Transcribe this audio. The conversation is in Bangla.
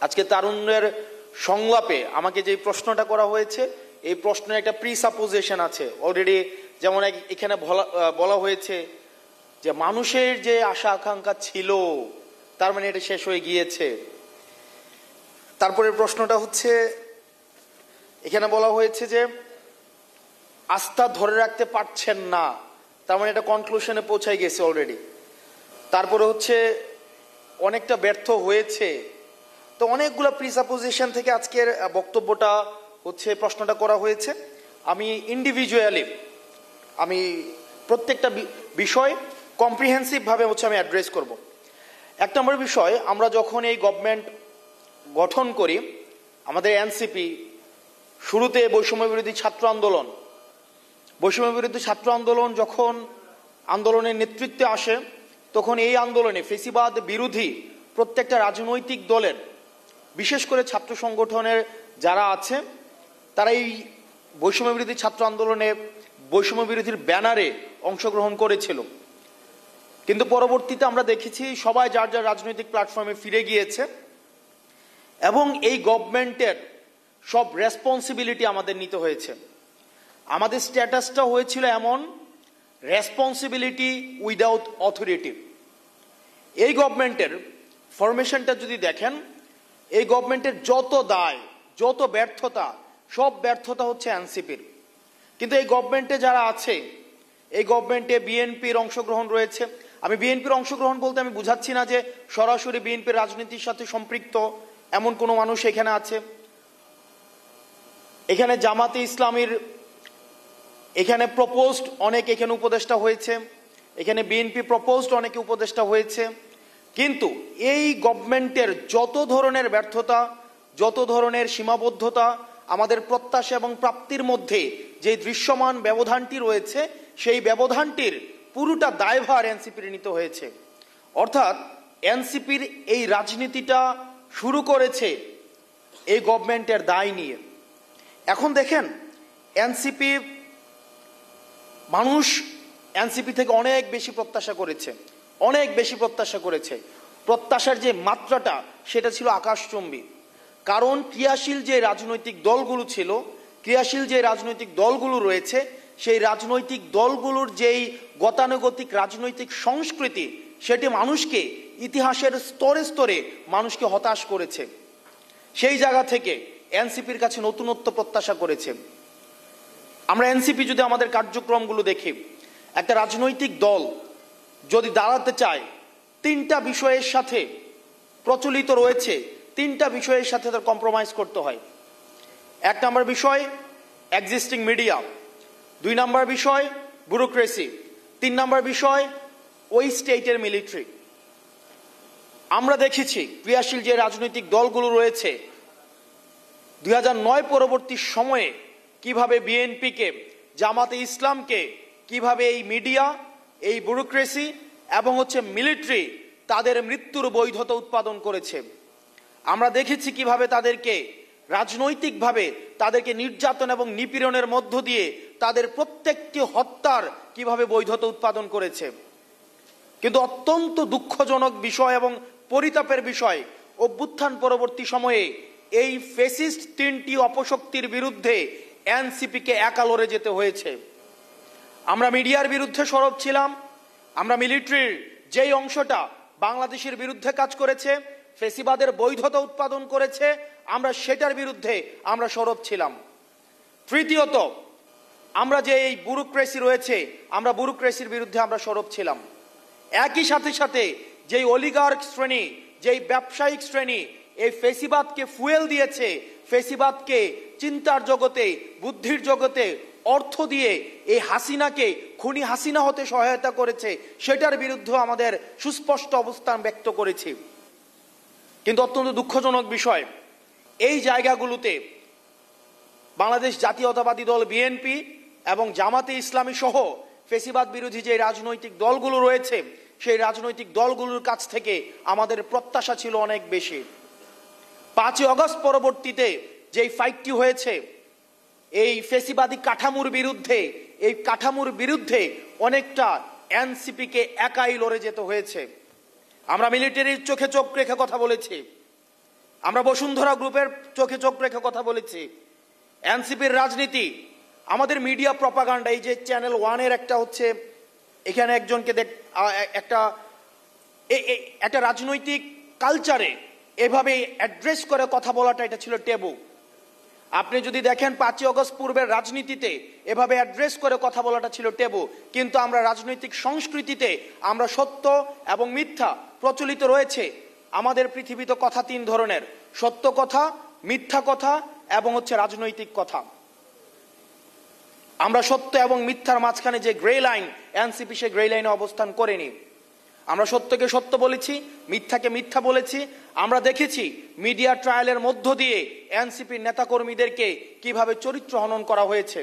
আজকে তারুণ্যের সংলাপে আমাকে যে প্রশ্নটা করা হয়েছে, এই প্রশ্নের একটা প্রিসাপোজিশন আছে অলরেডি। যেমন এখানে বলা হয়েছে যে মানুষের যে আশা আকাঙ্ক্ষা ছিল তার মানে এটা শেষ হয়ে গিয়েছে। তারপরে প্রশ্নটা হচ্ছে, এখানে বলা হয়েছে যে আস্থা ধরে রাখতে পারছেন না, তার মানে এটা কনক্লুশনে পৌঁছাই গেছে অলরেডি। তারপরে হচ্ছে অনেকটা ব্যর্থ হয়েছে। তো অনেকগুলো প্রিসাপোজিশন থেকে আজকের বক্তব্যটা হচ্ছে, প্রশ্নটা করা হয়েছে। আমি ইন্ডিভিজুয়ালি আমি প্রত্যেকটা বিষয় কম্প্রিহেন্সিভ ভাবে হচ্ছে আমি অ্যাড্রেস করব। এক নম্বর বিষয়, আমরা যখন এই গভর্নমেন্ট গঠন করি, আমাদের এনসিপি শুরুতে বৈষম্য বিরোধী ছাত্র আন্দোলন যখন আন্দোলনের নেতৃত্বে আসে, তখন এই আন্দোলনে ফেসিবাদ বিরোধী প্রত্যেকটা রাজনৈতিক দলের, বিশেষ করে ছাত্র সংগঠনের যারা আছে, তারা এই বৈষম্য বিরোধী ছাত্র আন্দোলনে বৈষম্য বিরোধীর ব্যানারে অংশগ্রহণ করেছিল। কিন্তু পরবর্তীতে আমরা দেখেছি সবাই যার যার রাজনৈতিক প্ল্যাটফর্মে ফিরে গিয়েছে এবং এই গভর্নমেন্টের সব রেসপন্সিবিলিটি আমাদের নিতে হয়েছে। আমাদের স্ট্যাটাসটা হয়েছিল এমন, রেসপন্সিবিলিটি উইদাউট অথরিটি। এই গভর্নমেন্টের ফরমেশনটা যদি দেখেন, এই গভর্নমেন্টের যত দায়, যত ব্যর্থতা, সব ব্যর্থতা হচ্ছে এনসিপির। কিন্তু এই গভর্নমেন্টে যারা আছে, এই গভর্নমেন্টে বিএনপির অংশগ্রহণ রয়েছে। আমি বিএনপির অংশগ্রহণ বলতে আমি বুঝাচ্ছি না যে সরাসরি বিএনপির রাজনীতির সাথে সম্পৃক্ত এমন কোনো মানুষ এখানে আছে। এখানে জামাতে ইসলামীর এখানে প্রপোজড অনেক এখানে উপদেষ্টা হয়েছে, এখানে বিএনপি প্রপোজড অনেকে উপদেষ্টা হয়েছে। কিন্তু এই গভর্নমেন্টের যত ধরনের ব্যর্থতা, যত ধরনের সীমাবদ্ধতা, আমাদের প্রত্যাশা এবং প্রাপ্তির মধ্যে যে দৃশ্যমান ব্যবধানটি রয়েছে, সেই ব্যবধানটির পুরোটা দায়ভার এনসিপির নিতে হয়েছে। অর্থাৎ এনসিপির এই রাজনীতিটা শুরু করেছে এই গভর্নমেন্টের দায় নিয়ে। এখন দেখেন, মানুষ এনসিপি থেকে অনেক বেশি প্রত্যাশা করেছে। প্রত্যাশার যে মাত্রাটা, সেটা ছিল আকাশচুম্বী। কারণ ক্রিয়াশীল যে রাজনৈতিক দলগুলো রয়েছে, সেই রাজনৈতিক দলগুলোর যেই গতানুগতিক রাজনৈতিক সংস্কৃতি, সেটি মানুষকে ইতিহাসের স্তরে স্তরে মানুষকে হতাশ করেছে। সেই জায়গা থেকে এনসিপির কাছে নতুনত্ব প্রত্যাশা করেছে। আমরা এনসিপি যদি আমাদের কার্যক্রমগুলো দেখি, একটা রাজনৈতিক দল যদি দাঁড়াতে চায়, তিনটা বিষয়ের সাথে প্রচলিত রয়েছে, তিনটা বিষয়ের সাথে তার কম্প্রোমাইজ করতে হয়। এক নম্বর বিষয় এক্সিস্টিং মিডিয়া, দুই নম্বর বিষয় ব্যুরোক্রেসি, তিন নম্বর বিষয় ওই স্টেটের মিলিটারি। আমরা দেখেছি ক্রিয়াশীল যে রাজনৈতিক দলগুলো রয়েছে 2009 পরবর্তী সময়ে কিভাবে বিএনপিকে, জামাতে ইসলামকে কিভাবে এই মিডিয়া, এই ব্যুরোক্রেসি এবং হচ্ছে মিলিটারি তাদের মৃত্যুর বৈধতা উৎপাদন করেছে। আমরা দেখেছি কিভাবে তাদেরকে রাজনৈতিকভাবে তাদেরকে নির্যাতন এবং নিপীড়নের মধ্য দিয়ে তাদের প্রত্যেকটি হত্যার কিভাবে বৈধতা উৎপাদন করেছে। কিন্তু অত্যন্ত দুঃখজনক বিষয় এবং পরিতাপের বিষয়, অভ্যুত্থান পরবর্তী সময়ে এই ফ্যাসিস্ট তিনটি অপশক্তির বিরুদ্ধে এনসিপিকে একা লড়ে যেতে হয়েছে। আমরা মিডিয়ার বিরুদ্ধে সরব ছিলাম, আমরা মিলিটারির যেই অংশটা বাংলাদেশের বিরুদ্ধে কাজ করেছে, ফ্যাসিবাদের বৈধতা উৎপাদন করেছে, আমরা সেটার বিরুদ্ধে আমরা সরব ছিলাম। তৃতীয়ত, আমরা যে এই ব্যুরোক্রেসি রয়েছে, আমরা ব্যুরোক্রেসির বিরুদ্ধে আমরা সরব ছিলাম। একই সাথে যেই অলিগার্ক শ্রেণী, যেই ব্যবসায়িক শ্রেণী এই ফ্যাসিবাদকে ফুয়েল দিয়েছে, ফ্যাসিবাদকে চিন্তার জগতে, বুদ্ধির জগতে অর্থ দিয়ে এই হাসিনাকে খুনি হাসিনা হতে সহায়তা করেছে, সেটার বিরুদ্ধে আমাদের সুস্পষ্ট অবস্থান ব্যক্ত করেছি। কিন্তু অত্যন্ত দুঃখজনক বিষয়, এই জায়গাগুলোতে বাংলাদেশ জাতীয়তাবাদী দল বিএনপি এবং জামাতে ইসলামী সহ ফ্যাসিবাদ বিরোধী যে রাজনৈতিক দলগুলো রয়েছে, সেই রাজনৈতিক দলগুলোর কাছ থেকে আমাদের প্রত্যাশা ছিল অনেক বেশি। 5 আগস্ট পরবর্তীতে যেই ফাইটটি হয়েছে এই ফ্যাসিবাদী কাঠামোর বিরুদ্ধে, এই কাঠামোর বিরুদ্ধে অনেকটা এনসিপিকে একাই লড়ে যেতে হয়েছে। আমরা মিলিটারির চোখে চোখ রেখে কথা বলেছি, আমরা বসুন্ধরা গ্রুপের চোখে চোখ রেখে কথা বলেছি। এনসিপির রাজনীতি, আমাদের মিডিয়া প্রপাগান্ডা, এই যে চ্যানেল ওয়ানের একটা হচ্ছে এখানে একজনকে একটা রাজনৈতিক কালচারে এভাবে অ্যাড্রেস করে কথা বলাটা, এটা ছিল টেবু। আপনি যদি দেখেন 5ই অগস্ট পূর্বের রাজনীতিতে এভাবে অ্যাড্রেস করে কথা বলাটা ছিল টেবু, কিন্তু আমরা রাজনৈতিক সংস্কৃতিতে আমরা সত্য এবং মিথ্যা প্রচলিত রয়েছে। আমাদের পৃথিবীতে কথা 3 ধরনের: সত্য কথা, মিথ্যা কথা এবং হচ্ছে রাজনৈতিক কথা। আমরা সত্য এবং মিথ্যার মাঝখানে যে গ্রে লাইন, এনসিপি সে গ্রে লাইনে অবস্থান করেনি। আমরা সত্যকে সত্য বলেছি, মিথ্যাকে মিথ্যা বলেছি। আমরা দেখেছি মিডিয়া ট্রায়ালের মধ্য দিয়ে এনসিপির নেতাকর্মীদেরকে কিভাবে চরিত্র হনন করা হয়েছে।